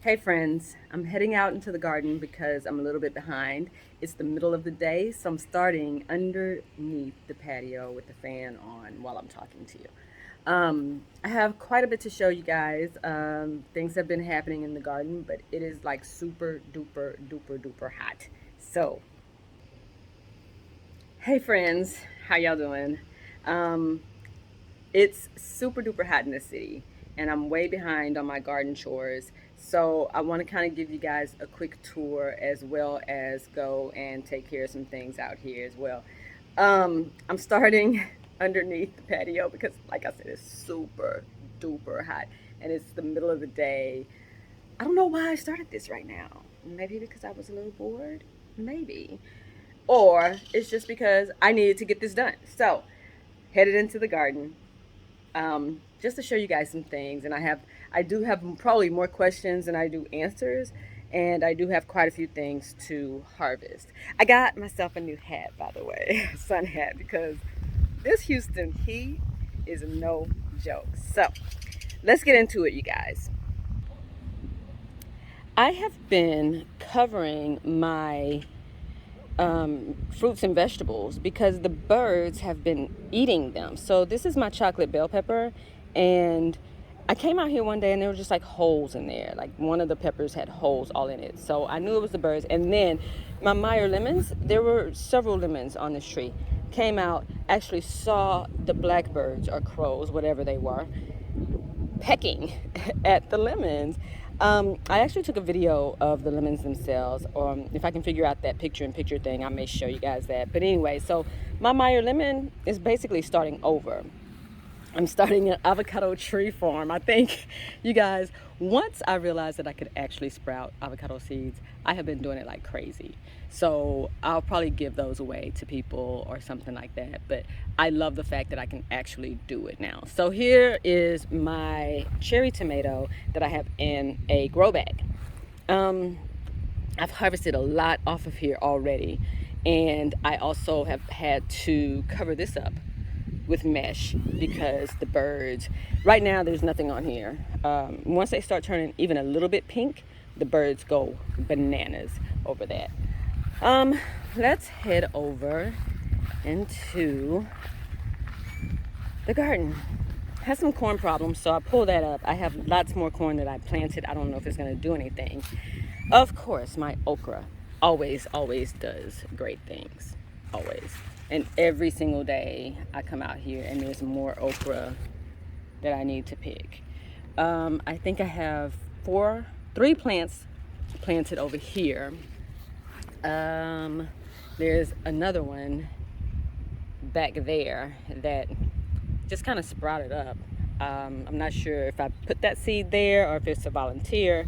Hey friends, I'm heading out into the garden because I'm a little bit behind. It's the middle of the day, so I'm starting underneath the patio with the fan on while I'm talking to you. I have quite a bit to show you guys. Things have been happening in the garden, but it is like super duper duper duper hot. So, hey friends, how y'all doing? Um, It's super duper hot in the city, and I'm way behind on my garden chores. So I want to kind of give you guys a quick tour as well as go and take care of some things out here as well. I'm starting underneath the patio because, like I said, it's super duper hot, and it's the middle of the day. I don't know why I started this right now. Maybe because I was a little bored. Maybe. Or it's just because I needed to get this done. So, headed into the garden just to show you guys some things. And I do have probably more questions than I do answers, and I do have quite a few things to harvest. I got myself a new hat, by the way, sun hat, because this Houston heat is no joke. So let's get into it, you guys. I have been covering my fruits and vegetables because the birds have been eating them. So this is my chocolate bell pepper, and I came out here one day and there were just like holes in there. Like one of the peppers had holes all in it. So I knew it was the birds. And then my Meyer lemons, there were several lemons on this tree. Came out, actually saw the blackbirds or crows, whatever they were, pecking at the lemons. I actually took a video of the lemons themselves. If I can figure out that picture-in-picture thing, I may show you guys that. But anyway, so my Meyer lemon is basically starting over. I'm starting an avocado tree farm. I think, you guys, once I realized that I could actually sprout avocado seeds, I have been doing it like crazy. So I'll probably give those away to people or something like that. But I love the fact that I can actually do it now. So here is my cherry tomato that I have in a grow bag. I've harvested a lot off of here already. And I also have had to cover this up with mesh because the birds, right now there's nothing on here. Once they start turning even a little bit pink, the birds go bananas over that. Let's head over into the garden. Has some corn problems, so I pull that up. I have lots more corn that I planted. I don't know if it's going to do anything. Of course, my okra always does great things. Always. And every single day I come out here and there's more okra that I need to pick. I think I have three plants planted over here. There's another one back there that just kind of sprouted up. I'm not sure if I put that seed there or if it's a volunteer.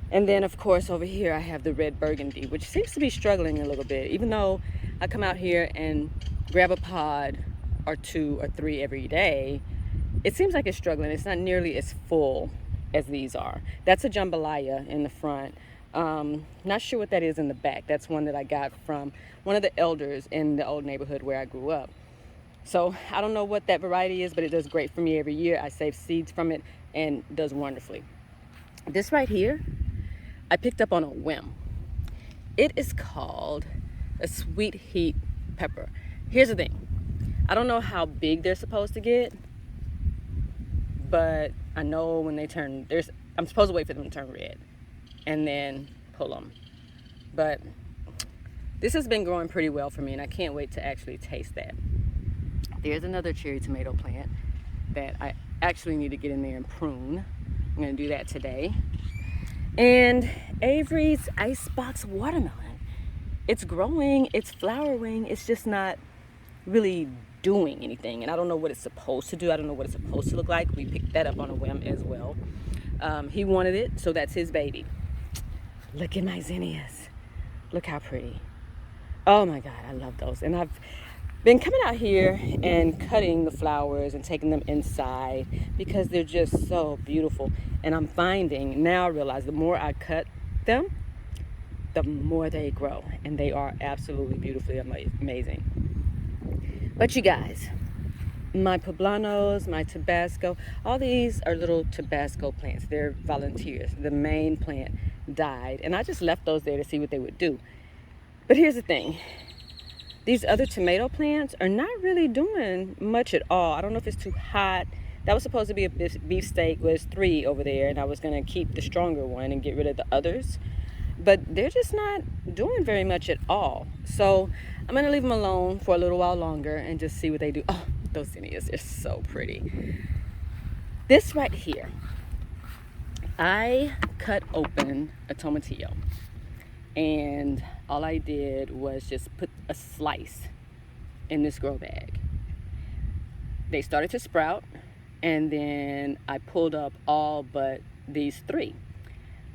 And then, of course, over here I have the red burgundy, which seems to be struggling a little bit, even though I come out here and grab a pod or two or three every day. It seems like it's struggling. It's not nearly as full as these are. That's a jambalaya in the front. Not sure what that is in the back. That's one that I got from one of the elders in the old neighborhood where I grew up. So I don't know what that variety is, but it does great for me every year. I save seeds from it and does wonderfully. This right here, I picked up on a whim. It is called a sweet heat pepper. Here's the thing. I don't know how big they're supposed to get, but I know when they turn, I'm supposed to wait for them to turn red and then pull them. But this has been growing pretty well for me, and I can't wait to actually taste that. There's another cherry tomato plant that I actually need to get in there and prune. I'm going to do that today. And Avery's icebox watermelon. It's growing, it's flowering, it's just not really doing anything. And I don't know what it's supposed to do. I don't know what it's supposed to look like. We picked that up on a whim as well. He wanted it, so that's his baby. Look at my zinnias. Look how pretty. Oh my God, I love those. And I've been coming out here and cutting the flowers and taking them inside because they're just so beautiful. And I'm finding, now I realize the more I cut them, the more they grow. And they are absolutely beautifully amazing. But you guys, my poblanos, my Tabasco, all these are little Tabasco plants. They're volunteers. The main plant died, and I just left those there to see what they would do. But here's the thing. These other tomato plants are not really doing much at all. I don't know if it's too hot. That was supposed to be a beefsteak. There's 3 over there, and I was going to keep the stronger one and get rid of the others. But they're just not doing very much at all. So I'm going to leave them alone for a little while longer and just see what they do. Oh, those zinnias, they're so pretty. This right here, I cut open a tomatillo, and all I did was just put a slice in this grow bag. They started to sprout, and then I pulled up all but these 3.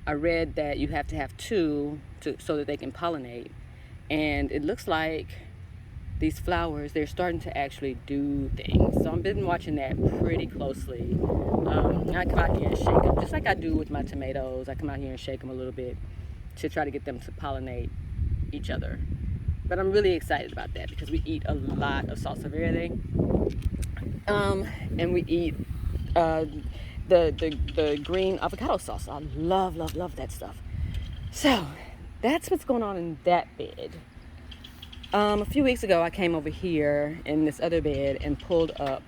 I read that you have to have 2 so that they can pollinate, and it looks like these flowers, they're starting to actually do things. So I've been watching that pretty closely. I come out here and shake them, just like I do with my tomatoes. I come out here and shake them a little bit to try to get them to pollinate each other. But I'm really excited about that because we eat a lot of salsa verde, and we eat the green avocado sauce. I love that stuff. So that's what's going on in that bed. A few weeks ago, I came over here in this other bed and pulled up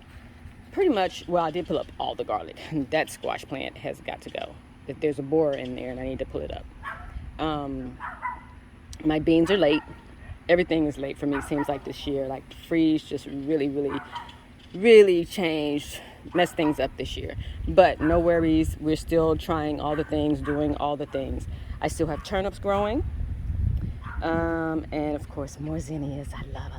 pretty much, well, I did pull up all the garlic. That squash plant has got to go. If there's a borer in there and I need to pull it up. My beans are late. Everything is late for me, seems like this year. Like the freeze just really changed, messed things up this year. But no worries, we're still trying all the things, doing all the things. I still have turnips growing. And of course more zinnias. I love.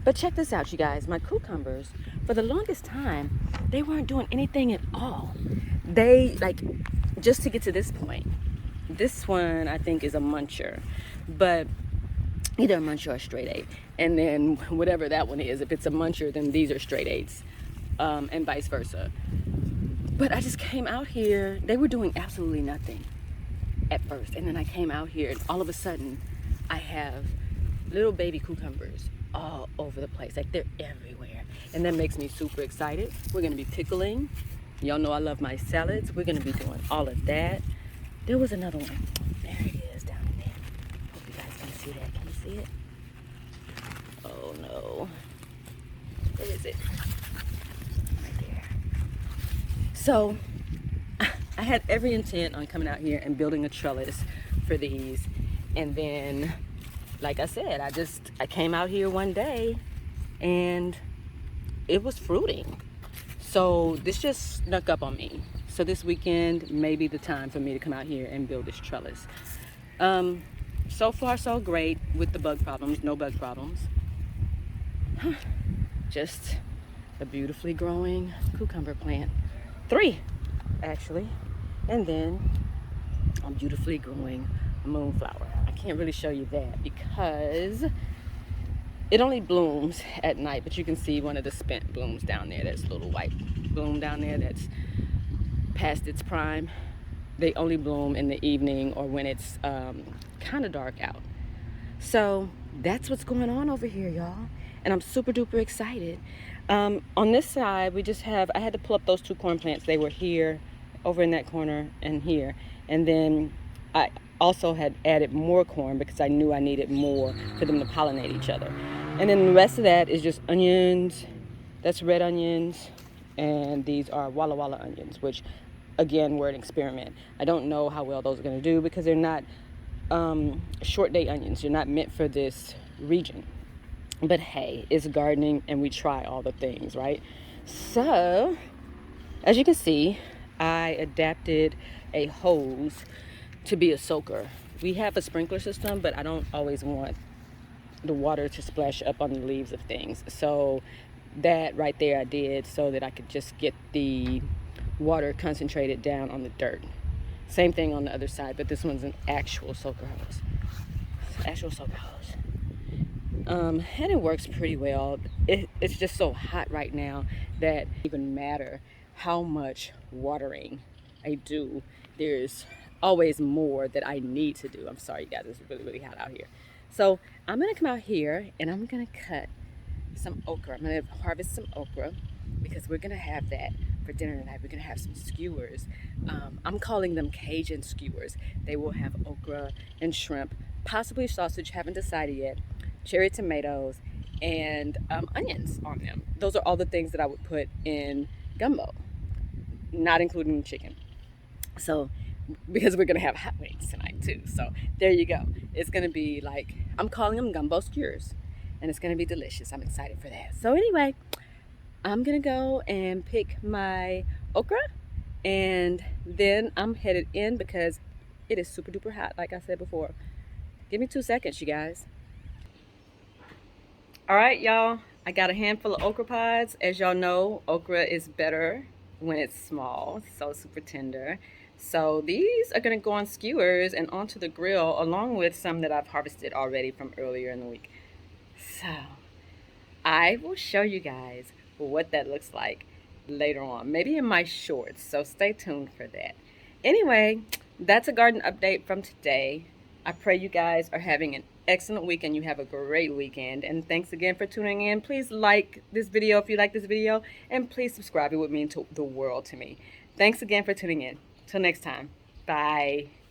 But check this out, you guys. My cucumbers, for the longest time, they weren't doing anything at all. They, like, just to get to this point, this one I think is a muncher, but either a muncher or a straight 8. And then whatever that one is, if it's a muncher, then these are straight 8s, and vice versa. But I just came out here, they were doing absolutely nothing at first, and then I came out here and all of a sudden I have little baby cucumbers all over the place, like they're everywhere, and that makes me super excited. We're gonna be pickling. Y'all know I love my salads. We're gonna be doing all of that. There was another one. There it is down in there. Hope you guys can see that. Can you see it? Oh no. Where is it? Right there. So I had every intent on coming out here and building a trellis for these, and then, like I said, I came out here one day and it was fruiting. So this just snuck up on me. So this weekend may be the time for me to come out here and build this trellis. So far so great with the bug problems, no bug problems. Just a beautifully growing cucumber plant. 3, actually. And then a beautifully growing moonflower. I can't really show you that because it only blooms at night, but you can see one of the spent blooms down there. There's a little white bloom down there that's past its prime. They only bloom in the evening or when it's kind of dark out. So that's what's going on over here, y'all. And I'm super duper excited. On this side, I had to pull up those 2 corn plants. They were here, over in that corner, and here. And then I also had added more corn because I knew I needed more for them to pollinate each other. And then the rest of that is just onions. That's red onions. And these are Walla Walla onions, which, again, were an experiment. I don't know how well those are going to do because they're not short day onions. They're not meant for this region. But hey, it's gardening and we try all the things, right? So, as you can see, I adapted a hose to be a soaker. We have a sprinkler system, but I don't always want the water to splash up on the leaves of things. So that right there I did so that I could just get the water concentrated down on the dirt. Same thing on the other side, but this one's an actual soaker hose. Actual soaker hose. And it works pretty well. It's just so hot right now that it doesn't even matter how much watering I do. There's always more that I need to do. I'm sorry, you guys, it's really hot out here. So I'm gonna come out here and I'm gonna cut some okra. I'm gonna harvest some okra because we're gonna have that for dinner tonight. We're gonna have some skewers. I'm calling them Cajun skewers. They will have okra and shrimp, possibly sausage, haven't decided yet, cherry tomatoes, and onions on them. Those are all the things that I would put in gumbo, not including chicken. So, because we're gonna have hot wings tonight too. So there you go. It's gonna be like, I'm calling them gumbo skewers, and it's gonna be delicious. I'm excited for that. So anyway, I'm gonna go and pick my okra, and then I'm headed in because it is super duper hot, like I said before. Give me 2 seconds, you guys. All right, y'all. I got a handful of okra pods. As y'all know, okra is better when it's small, so super tender. So these are gonna go on skewers and onto the grill, along with some that I've harvested already from earlier in the week. So I will show you guys what that looks like later on, maybe in my shorts. So stay tuned for that. Anyway, that's a garden update from today. I pray you guys are having an excellent weekend. You have a great weekend. And thanks again for tuning in. Please like this video if you like this video. And please subscribe. It would mean the world to me. Thanks again for tuning in. Till next time. Bye.